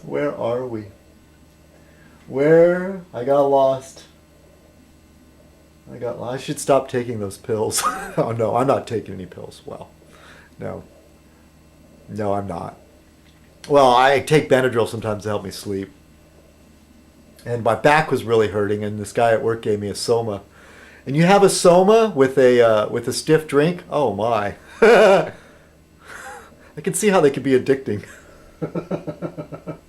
Where are we? Where? I got lost. I should stop taking those pills. Oh no, I'm not taking any pills. Well, no. No, I'm not. Well, I take Benadryl sometimes to help me sleep. And my back was really hurting, and this guy at work gave me a Soma. And you have a Soma with a stiff drink? Oh my. I can see how they could be addicting.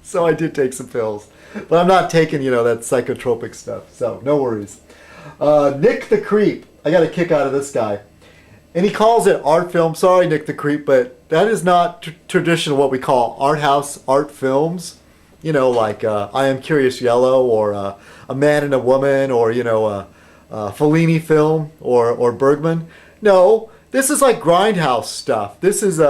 So I did take some pills. But I'm not taking, that psychotropic stuff. So no worries. Nick the Creep. I got a kick out of this guy. And he calls it art film. Sorry, Nick the Creep, but that is not traditional what we call art house art films. Like I Am Curious Yellow or A Man and a Woman or, a Fellini film or Bergman. No, this is like grindhouse stuff. This is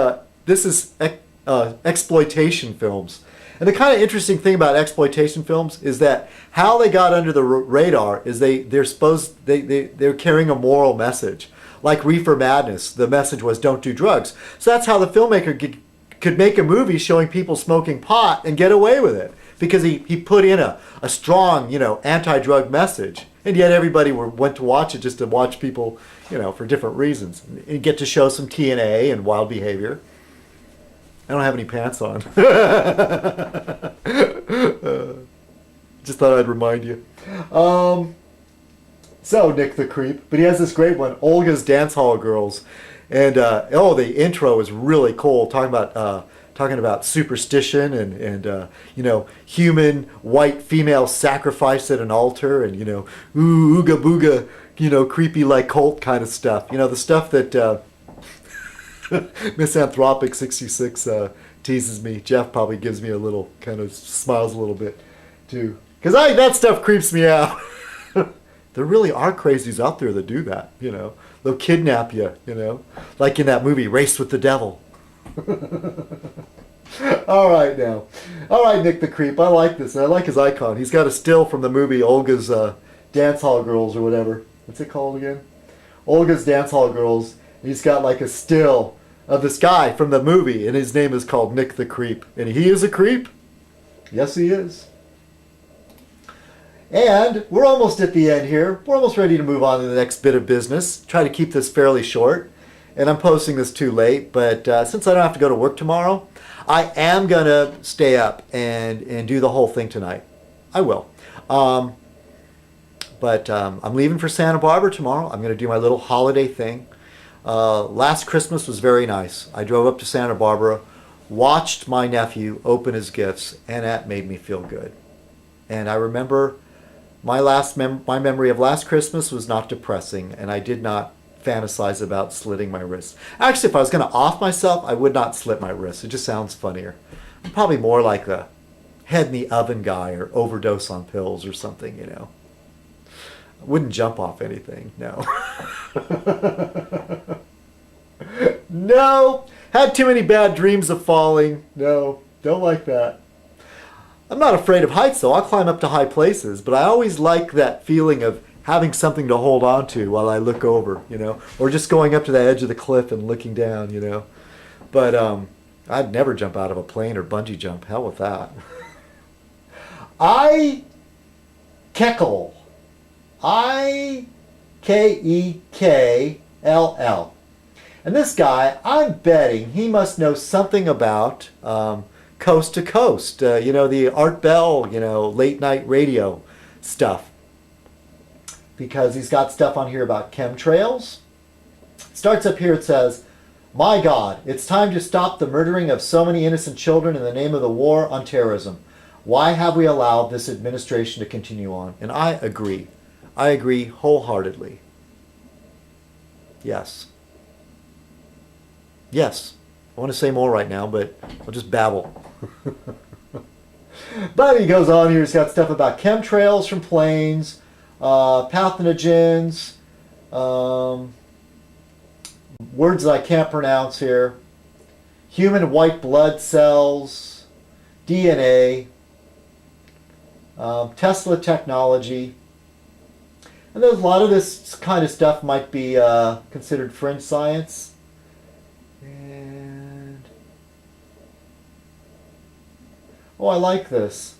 exploitation films. And the kind of interesting thing about exploitation films is that how they got under the radar is they're carrying a moral message. Like Reefer Madness, the message was don't do drugs. So that's how the filmmaker could make a movie showing people smoking pot and get away with it. Because he put in a strong, anti-drug message. And yet everybody went to watch it just to watch people, for different reasons. And get to show some TNA and wild behavior. I don't have any pants on. Just thought I'd remind you. So, Nick the Creep. But he has this great one, Olga's Dance Hall Girls. And, the intro is really cool, talking about superstition and human white female sacrifice at an altar and, ooga booga, creepy like cult kind of stuff. The stuff that Misanthropic 66 teases me. Jeff probably gives me a little, kind of smiles a little bit, too. Because that stuff creeps me out. There really are crazies out there that do that, They'll kidnap you, Like in that movie, Race with the Devil. All right, now. All right, Nick the Creep. I like this. I like his icon. He's got a still from the movie Olga's Dance Hall Girls or whatever. What's it called again? Olga's Dance Hall Girls. He's got like a still of this guy from the movie, and his name is called Nick the Creep. And he is a creep? Yes, he is. And we're almost at the end here. We're almost ready to move on to the next bit of business. Try to keep this fairly short. And I'm posting this too late, but since I don't have to go to work tomorrow, I am going to stay up and do the whole thing tonight. I will. But I'm leaving for Santa Barbara tomorrow. I'm going to do my little holiday thing. Last Christmas was very nice. I drove up to Santa Barbara, watched my nephew open his gifts, and that made me feel good. And I remember my memory of last Christmas was not depressing, and I did not fantasize about slitting my wrists. Actually, if I was going to off myself, I would not slit my wrists. It just sounds funnier. I'm probably more like a head in the oven guy or overdose on pills or something, I wouldn't jump off anything, no. No. Had too many bad dreams of falling. No, don't like that. I'm not afraid of heights, though. I'll climb up to high places, but I always like that feeling of having something to hold on to while I look over, or just going up to the edge of the cliff and looking down, But I'd never jump out of a plane or bungee jump. Hell with that. Keckle. Ikekll. And this guy, I'm betting he must know something about Coast to Coast, the Art Bell, late night radio stuff. Because he's got stuff on here about chemtrails. Starts up here, it says, "My God, it's time to stop the murdering of so many innocent children in the name of the war on terrorism. Why have we allowed this administration to continue on?" And I agree. I agree wholeheartedly. Yes. Yes. I want to say more right now, but I'll just babble. But he goes on here. He's got stuff about chemtrails from planes, pathogens, words that I can't pronounce here, human white blood cells, DNA, Tesla technology. And there's a lot of this kind of stuff might be considered fringe science. And Oh, I like this.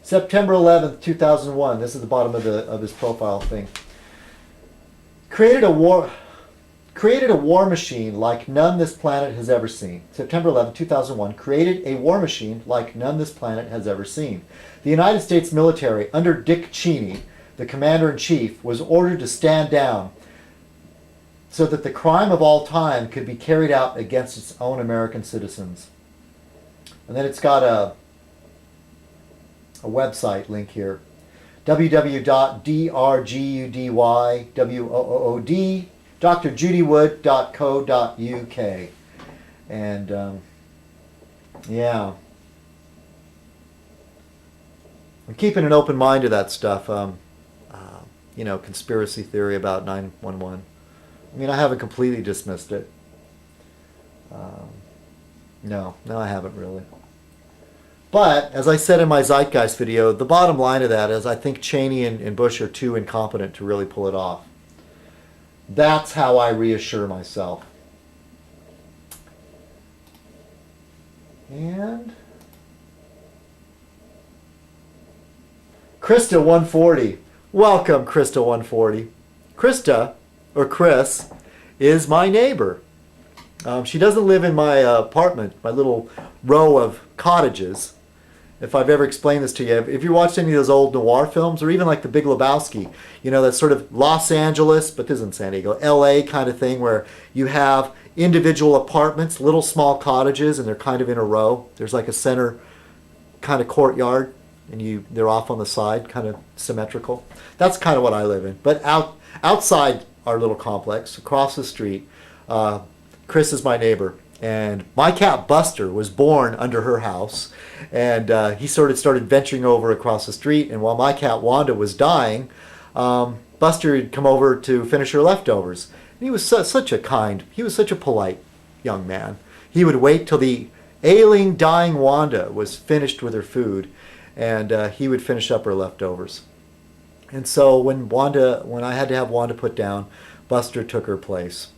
September 11th, 2001. This is the bottom of his profile thing. Created a war machine like none this planet has ever seen. September 11, 2001, created a war machine like none this planet has ever seen. The United States military, under Dick Cheney, the commander-in-chief, was ordered to stand down so that the crime of all time could be carried out against its own American citizens. And then it's got a website link here. www.drjudywood.co.uk. And yeah, I'm keeping an open mind to that stuff. Conspiracy theory about 9/11. I mean, I haven't completely dismissed it. No, I haven't really. But, as I said in my Zeitgeist video, the bottom line of that is I think Cheney and Bush are too incompetent to really pull it off. That's how I reassure myself. And Krista 140. Welcome, Krista 140. Krista, or Chris, is my neighbor. She doesn't live in my apartment, my little row of cottages. If I've ever explained this to you, if you watched any of those old noir films, or even like The Big Lebowski, that sort of Los Angeles, but this isn't San Diego, LA kind of thing, where you have individual apartments, little small cottages, and they're kind of in a row. There's like a center kind of courtyard, and they're off on the side, kind of symmetrical. That's kind of what I live in. But outside our little complex, across the street, Chris is my neighbor. And my cat Buster was born under her house, and he sort of started venturing over across the street. And while my cat Wanda was dying, Buster had come over to finish her leftovers. And he was such a polite young man. He would wait till the ailing, dying Wanda was finished with her food, and he would finish up her leftovers. And so when I had to have Wanda put down, Buster took her place.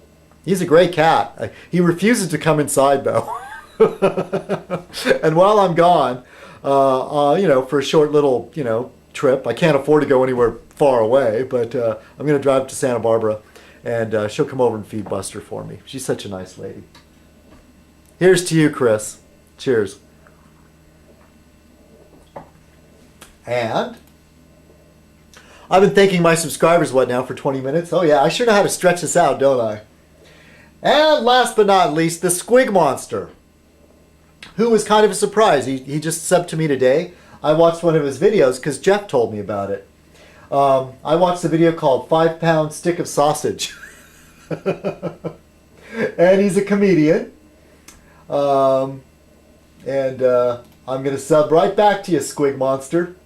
He's a great cat. He refuses to come inside, though. And while I'm gone, for a short little, trip, I can't afford to go anywhere far away, but I'm going to drive to Santa Barbara, and she'll come over and feed Buster for me. She's such a nice lady. Here's to you, Chris. Cheers. And I've been thanking my subscribers, for 20 minutes? Oh yeah, I sure know how to stretch this out, don't I? And last but not least, the Squig Monster, who was kind of a surprise. He just subbed to me today. I watched one of his videos because Jeff told me about it. I watched the video called 5 Pound Stick of Sausage. And he's a comedian. I'm going to sub right back to you, Squig Monster.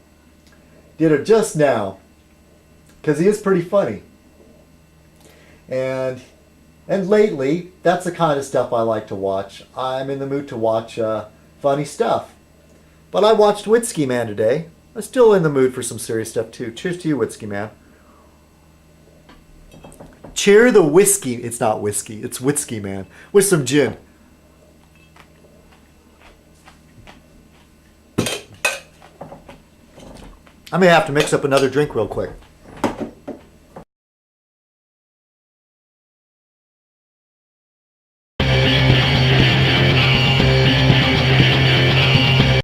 Did it just now. Because he is pretty funny. And lately, that's the kind of stuff I like to watch. I'm in the mood to watch funny stuff. But I watched Whiskey Man today. I'm still in the mood for some serious stuff too. Cheers to you, Whiskey Man. Cheer the whiskey. It's not whiskey. It's Whiskey Man. With some gin. I may have to mix up another drink real quick.